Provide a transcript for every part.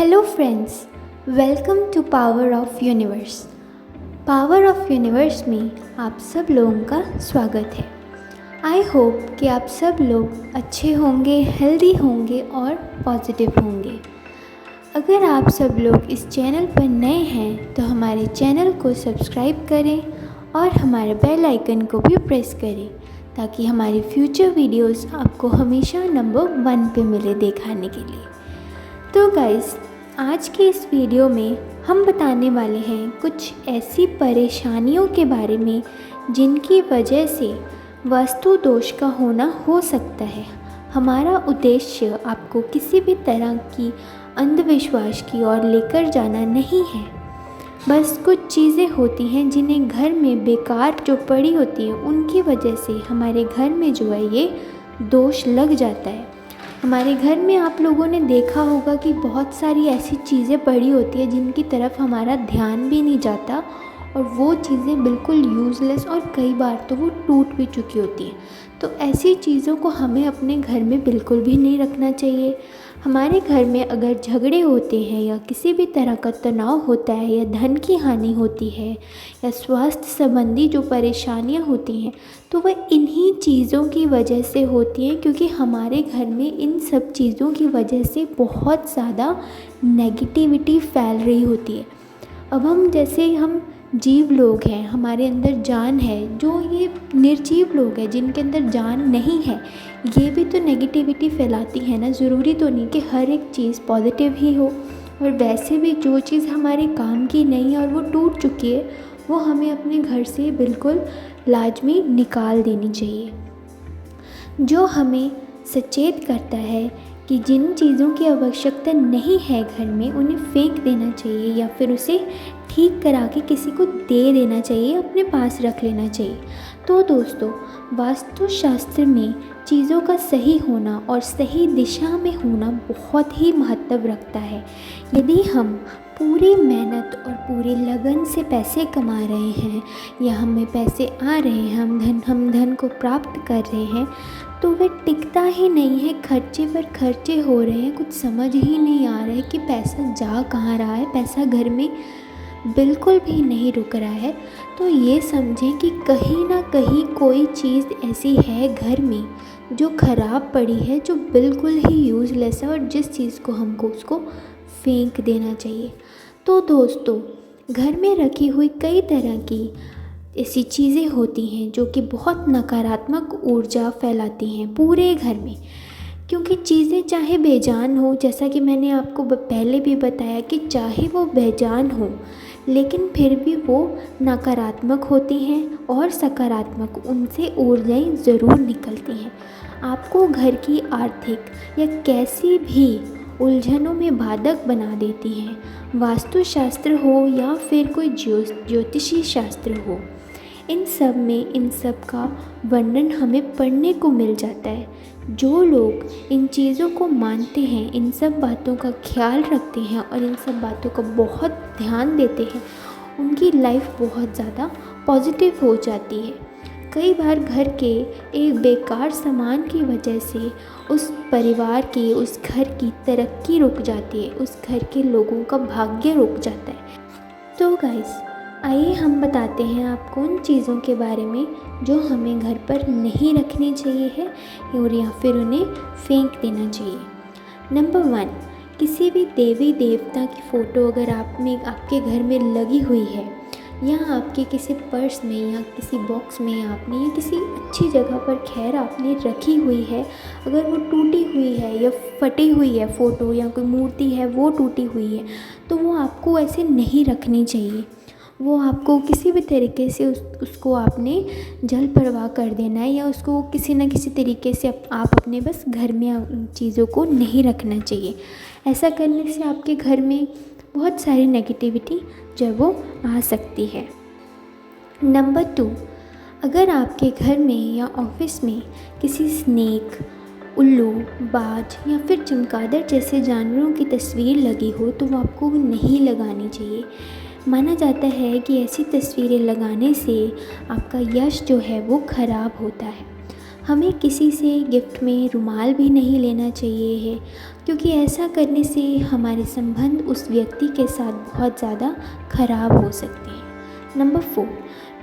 Hello friends, welcome to power of universe. Power of universe में आप सब लोगों का स्वागत है। आई होप कि आप सब लोग अच्छे होंगे, हेल्दी होंगे और पॉजिटिव होंगे। अगर आप सब लोग इस चैनल पर नए हैं तो हमारे चैनल को सब्सक्राइब करें और हमारे बेल आइकन को भी प्रेस करें ताकि हमारी फ्यूचर वीडियोस आपको हमेशा नंबर 1 पे मिले दिखाने के लिए। तो गाइस, आज के इस वीडियो में हम बताने वाले हैं कुछ ऐसी परेशानियों के बारे में जिनकी वजह से वास्तु दोष का होना हो सकता है। हमारा उद्देश्य आपको किसी भी तरह की अंधविश्वास की ओर लेकर जाना नहीं है। बस कुछ चीज़ें होती हैं जिन्हें घर में बेकार जो पड़ी होती हैं उनकी वजह से हमारे घर में जो है ये दोष लग जाता है। हमारे घर में आप लोगों ने देखा होगा कि बहुत सारी ऐसी चीज़ें पड़ी होती है जिनकी तरफ हमारा ध्यान भी नहीं जाता और वो चीज़ें बिल्कुल यूज़लेस और कई बार तो वो टूट भी चुकी होती हैं। तो ऐसी चीज़ों को हमें अपने घर में बिल्कुल भी नहीं रखना चाहिए। हमारे घर में अगर झगड़े होते हैं या किसी भी तरह का तनाव होता है या धन की हानि होती है या स्वास्थ्य संबंधी जो परेशानियां होती हैं तो वह इन्हीं चीज़ों की वजह से होती हैं, क्योंकि हमारे घर में इन सब चीज़ों की वजह से बहुत ज़्यादा नेगेटिविटी फैल रही होती है। अब हम जीव लोग हैं, हमारे अंदर जान है। जो ये निर्जीव लोग हैं जिनके अंदर जान नहीं है, ये भी तो नेगेटिविटी फैलाती है ना। ज़रूरी तो नहीं कि हर एक चीज़ पॉजिटिव ही हो। और वैसे भी जो चीज़ हमारे काम की नहीं है और वो टूट चुकी है वो हमें अपने घर से बिल्कुल लाजमी निकाल देनी चाहिए। जो हमें सचेत करता है कि जिन चीज़ों की आवश्यकता नहीं है घर में उन्हें फेंक देना चाहिए या फिर उसे ठीक करा के किसी को दे देना चाहिए, अपने पास रख लेना चाहिए। तो दोस्तों, वास्तुशास्त्र में चीज़ों का सही होना और सही दिशा में होना बहुत ही महत्व रखता है। यदि हम पूरी मेहनत और पूरी लगन से पैसे कमा रहे हैं या हमें पैसे आ रहे हैं, हम धन को प्राप्त कर रहे हैं, तो वह टिकता ही नहीं है। खर्चे पर खर्चे हो रहे हैं, कुछ समझ ही नहीं आ रहा है कि पैसा जा कहाँ रहा है। पैसा घर में बिल्कुल भी नहीं रुक रहा है। तो ये समझें कि कहीं ना कहीं कोई चीज़ ऐसी है घर में जो ख़राब पड़ी है, जो बिल्कुल ही यूज़लेस है और जिस चीज़ को हमको उसको फेंक देना चाहिए। तो दोस्तों, घर में रखी हुई कई तरह की ऐसी चीज़ें होती हैं जो कि बहुत नकारात्मक ऊर्जा फैलाती हैं पूरे घर में। क्योंकि चीज़ें चाहे बेजान हो, जैसा कि मैंने आपको पहले भी बताया कि चाहे वो बेजान हो लेकिन फिर भी वो नकारात्मक होती हैं और सकारात्मक उनसे ऊर्जाएं ज़रूर निकलती हैं। आपको घर की आर्थिक या कैसी भी उलझनों में बाधक बना देती हैं, वास्तुशास्त्र हो या फिर कोई ज्योतिषी शास्त्र हो। इन सब का वर्णन हमें पढ़ने को मिल जाता है। जो लोग इन चीज़ों को मानते हैं, इन सब बातों का ख्याल रखते हैं और इन सब बातों का बहुत ध्यान देते हैं, उनकी लाइफ बहुत ज़्यादा पॉजिटिव हो जाती है। कई बार घर के एक बेकार सामान की वजह से उस परिवार की, उस घर की तरक्की रुक जाती है, उस घर के लोगों का भाग्य रुक जाता है। तो गाइस, आइए हम बताते हैं आपको उन चीज़ों के बारे में जो हमें घर पर नहीं रखनी चाहिए है और या फिर उन्हें फेंक देना चाहिए। नंबर 1, किसी भी देवी देवता की फ़ोटो अगर आपके घर में लगी हुई है या आपके किसी पर्स में या किसी बॉक्स में आपने या किसी अच्छी जगह पर खैर आपने रखी हुई है, अगर वो टूटी हुई है या फटी हुई है फ़ोटो या कोई मूर्ति है वो टूटी हुई है, तो वो आपको ऐसे नहीं रखनी चाहिए। वो आपको किसी भी तरीके से उसको आपने जल प्रवाह कर देना है या उसको किसी न किसी तरीके से आप अपने बस घर में चीज़ों को नहीं रखना चाहिए। ऐसा करने से आपके घर में बहुत सारी नेगेटिविटी जो है वो आ सकती है। नंबर 2, अगर आपके घर में या ऑफिस में किसी स्नेक, उल्लू, बाज या फिर चमगादड़ जैसे जानवरों की तस्वीर लगी हो तो वो आपको नहीं लगानी चाहिए। माना जाता है कि ऐसी तस्वीरें लगाने से आपका यश जो है वो ख़राब होता है। हमें किसी से गिफ्ट में रुमाल भी नहीं लेना चाहिए है, क्योंकि ऐसा करने से हमारे संबंध उस व्यक्ति के साथ बहुत ज़्यादा ख़राब हो सकते हैं। नंबर 4,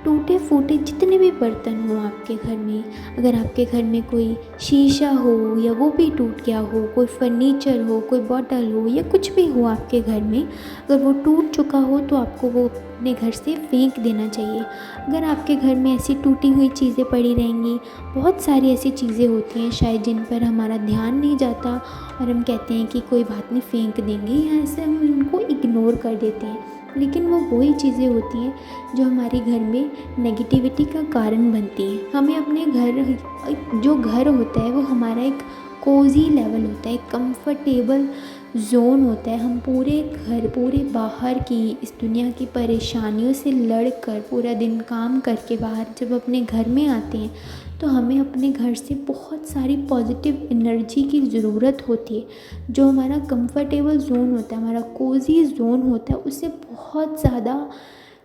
टूटे फूटे जितने भी बर्तन हो आपके घर में, अगर आपके घर में कोई शीशा हो या वो भी टूट गया हो, कोई फर्नीचर हो, कोई बॉटल हो या कुछ भी हो आपके घर में, अगर वो टूट चुका हो तो आपको वो अपने घर से फेंक देना चाहिए। अगर आपके घर में ऐसी टूटी हुई चीज़ें पड़ी रहेंगी, बहुत सारी ऐसी चीज़ें होती हैं शायद जिन पर हमारा ध्यान नहीं जाता और हम कहते हैं कि कोई बात नहीं फेंक देंगे, या ऐसे हम उनको इग्नोर कर देते हैं, लेकिन वो वही चीज़ें होती हैं जो हमारे घर में नेगेटिविटी का कारण बनती हैं। हमें अपने जो घर होता है वो हमारा एक कोज़ी लेवल होता है, एक कंफर्टेबल जोन होता है। हम पूरे बाहर की इस दुनिया की परेशानियों से लड़कर पूरा दिन काम करके बाहर जब अपने घर में आते हैं तो हमें अपने घर से बहुत सारी पॉजिटिव एनर्जी की ज़रूरत होती है। जो हमारा कंफर्टेबल जोन होता है, हमारा कोज़ी जोन होता है, उससे बहुत ज़्यादा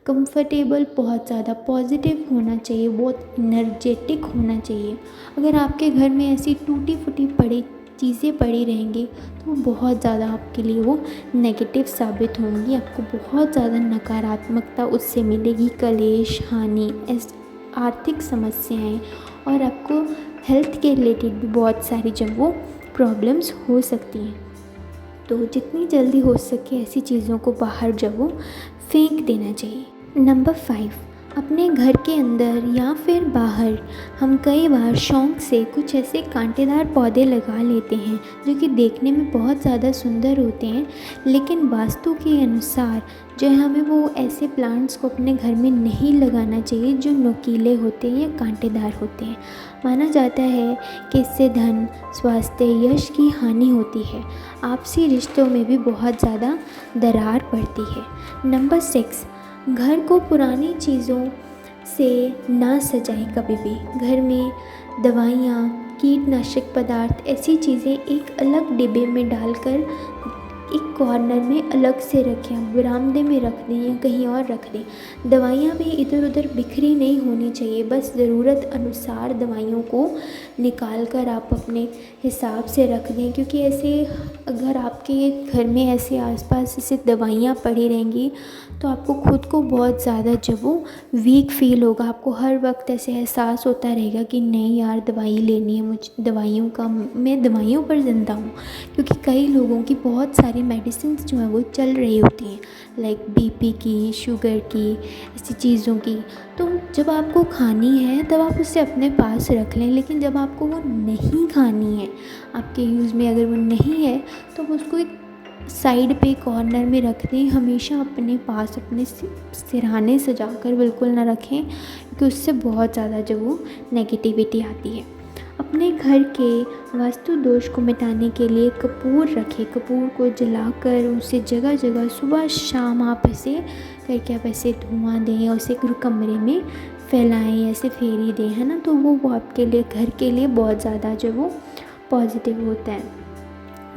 कंफर्टेबल, बहुत ज़्यादा पॉजिटिव होना चाहिए, बहुत एनर्जेटिक होना चाहिए। अगर आपके घर में ऐसी टूटी फूटी पड़ी चीज़ें पड़ी रहेंगी तो वो बहुत ज़्यादा आपके लिए वो नेगेटिव साबित होंगी, आपको बहुत ज़्यादा नकारात्मकता उससे मिलेगी, कलेश, हानि, आर्थिक समस्याएं, और आपको हेल्थ के रिलेटेड भी बहुत सारी जब वो प्रॉब्लम्स हो सकती हैं। तो जितनी जल्दी हो सके ऐसी चीज़ों को बाहर जब वो फेंक देना चाहिए। नंबर 5, अपने घर के अंदर या फिर बाहर हम कई बार शौक़ से कुछ ऐसे कांटेदार पौधे लगा लेते हैं जो कि देखने में बहुत ज़्यादा सुंदर होते हैं, लेकिन वास्तु के अनुसार जो है हमें वो ऐसे प्लांट्स को अपने घर में नहीं लगाना चाहिए जो नुकीले होते हैं या कांटेदार होते हैं। माना जाता है कि इससे धन, स्वास्थ्य, यश की हानि होती है, आपसी रिश्तों में भी बहुत ज़्यादा दरार पड़ती है। नंबर 6, घर को पुरानी चीज़ों से ना सजाएं कभी भी। घर में दवाइयाँ, कीटनाशक पदार्थ, ऐसी चीज़ें एक अलग डिब्बे में डालकर एक कॉर्नर में अलग से रखें, बरामदे में रख दें या कहीं और रख दें। दवाइयाँ भी इधर उधर बिखरी नहीं होनी चाहिए, बस ज़रूरत अनुसार दवाइयों को निकाल कर आप अपने हिसाब से रख दें, क्योंकि ऐसे अगर आपके घर में ऐसे आसपास ऐसे दवाइयाँ पड़ी रहेंगी तो आपको खुद को बहुत ज़्यादा जब वो वीक फील होगा, आपको हर वक्त ऐसे एहसास होता रहेगा कि नहीं यार दवाई लेनी है, मुझे मैं दवाइयों पर ज़िंदा हूँ। क्योंकि कई लोगों की बहुत सारी मेडिसिन जो है वो चल रही होती हैं, लाइक बीपी की, शुगर की, ऐसी चीज़ों की। तो जब आपको खानी है तब आप उसे अपने पास रख लें, लेकिन जब आपको वो नहीं खानी है, आपके यूज़ में अगर वो नहीं है तो उसको एक साइड पे कॉर्नर में रख दें। हमेशा अपने पास अपने सिरहाने सजाकर बिल्कुल ना रखें, क्योंकि उससे बहुत ज़्यादा जो वो नेगेटिविटी आती है। अपने घर के वास्तु दोष को मिटाने के लिए कपूर रखें। कपूर को जलाकर उसे जगह जगह सुबह शाम आप ऐसे करके आप ऐसे धुआं दें और उसे कमरे में फैलाएं, ऐसे फेरी दें, है ना। तो वो आपके लिए, घर के लिए बहुत ज़्यादा जो वो पॉजिटिव होता है।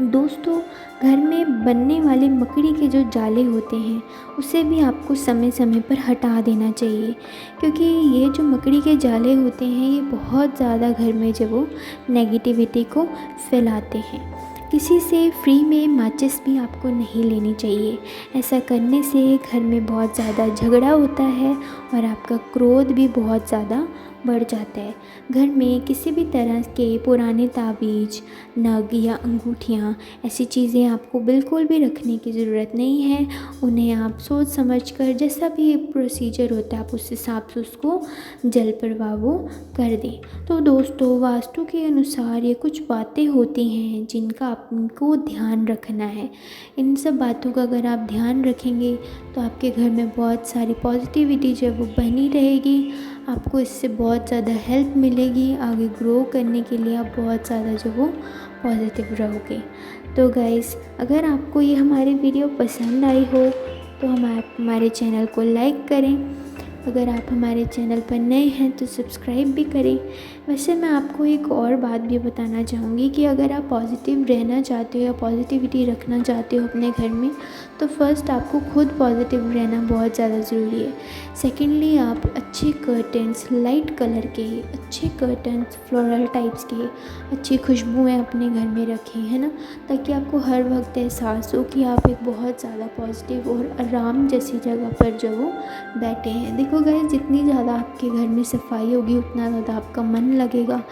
दोस्तों, घर में बनने वाले मकड़ी के जो जाले होते हैं उसे भी आपको समय समय पर हटा देना चाहिए, क्योंकि ये जो मकड़ी के जाले होते हैं ये बहुत ज़्यादा घर में जो वो नेगेटिविटी को फैलाते हैं। किसी से फ्री में माचिस भी आपको नहीं लेनी चाहिए। ऐसा करने से घर में बहुत ज़्यादा झगड़ा होता है और आपका क्रोध भी बहुत ज़्यादा बढ़ जाता है। घर में किसी भी तरह के पुराने ताबीज़, नग या अंगूठियाँ, ऐसी चीज़ें आपको बिल्कुल भी रखने की ज़रूरत नहीं है। उन्हें आप सोच समझ कर जैसा भी प्रोसीजर होता है आप उस हिसाब से उसको जल प्रवाह वो कर दें। तो दोस्तों, वास्तु के अनुसार ये कुछ बातें होती हैं जिनका आपको ध्यान रखना है। इन सब बातों का अगर आप ध्यान रखेंगे तो आपके घर में बहुत सारी पॉजिटिविटी जो वो बनी रहेगी। आपको इससे बहुत ज़्यादा हेल्प मिलेगी, आगे ग्रो करने के लिए आप बहुत ज़्यादा जो वो पॉजिटिव रहोगे। तो गाइस, अगर आपको ये हमारी वीडियो पसंद आई हो तो हमारे चैनल को लाइक करें। अगर आप हमारे चैनल पर नए हैं तो सब्सक्राइब भी करें। वैसे मैं आपको एक और बात भी बताना चाहूँगी कि अगर आप पॉजिटिव रहना चाहते हो या पॉजिटिविटी रखना चाहते हो अपने घर में, तो फर्स्ट आपको खुद पॉजिटिव रहना बहुत ज़्यादा ज़रूरी है। सेकेंडली आप अच्छे कर्टन्स, लाइट कलर के अच्छे कर्टन्स, फ्लोरल टाइप्स के अच्छी खुशबुएँ अपने घर में रखें, है ना, ताकि आपको हर वक्त एहसास हो कि आप एक बहुत ज़्यादा पॉजिटिव और आराम जैसी जगह पर जो वो बैठे हैं। देखो गाइस, जितनी ज़्यादा आपके घर में सफाई होगी उतना ज़्यादा आपका मन लगेगा,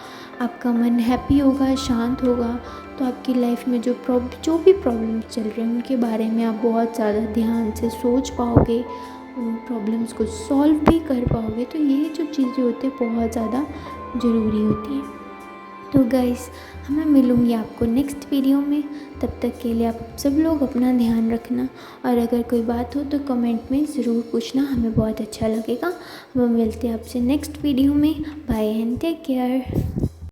आपका मन हैप्पी होगा, शांत होगा, तो आपकी लाइफ में जो भी प्रॉब्लम चल रहे हैं उनके बारे में आप बहुत ज़्यादा ध्यान से सोच पाओगे, उन प्रॉब्लम्स को सॉल्व भी कर पाओगे। तो ये जो चीज़ें होती हैं बहुत ज़्यादा ज़रूरी होती हैं। तो गाइस, मैं मिलूँगी आपको नेक्स्ट वीडियो में। तब तक के लिए आप सब लोग अपना ध्यान रखना, और अगर कोई बात हो तो कमेंट में ज़रूर पूछना, हमें बहुत अच्छा लगेगा। हम मिलते हैं आपसे नेक्स्ट वीडियो में। Bye and take care.